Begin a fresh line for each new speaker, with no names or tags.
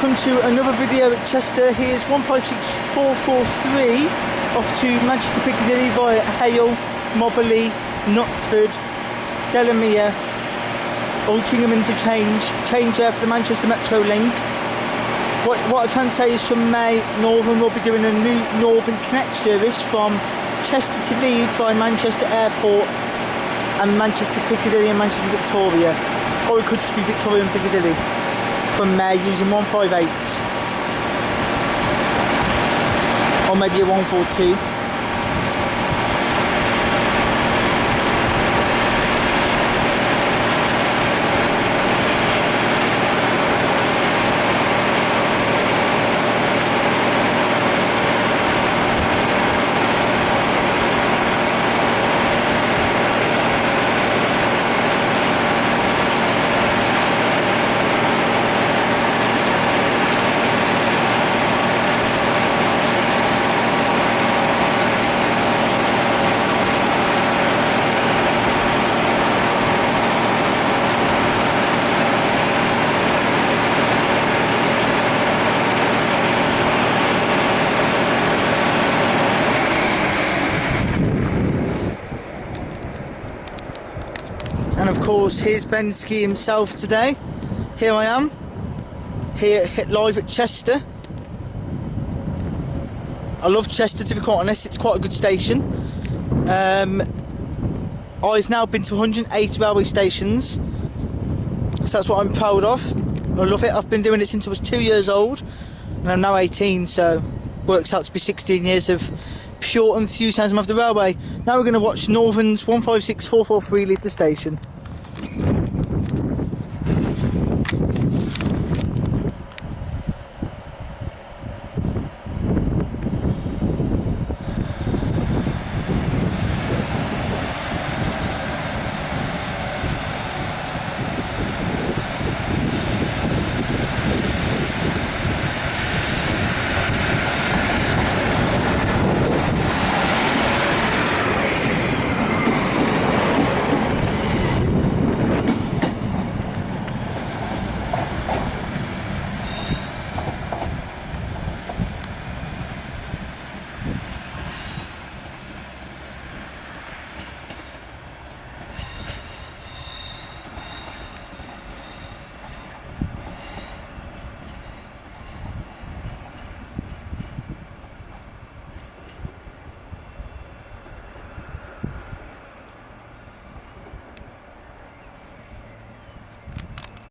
welcome to another video at Chester. Here's 156443 off to Manchester Piccadilly via Hale, Moberley, Knutsford, Delamere, Altrincham interchange, changer for the Manchester Metro link. What I can say is from May, Northern will be doing a new Northern Connect service from Chester to Leeds via Manchester Airport and Manchester Piccadilly and Manchester Victoria. Or it could just be Victoria and Piccadilly from May using 158 or maybe a 142. And of course, here's Bensky himself today. Here I am, here live at Chester. I love Chester, to be quite honest. It's quite a good station. I've now been to 108 railway stations, so that's what I'm proud of. I love it. I've been doing it since I was 2 years old, and I'm now 18, so works out to be 16 years of pure enthusiasm of the railway. Now we're going to watch Northern's 156443 leave the station.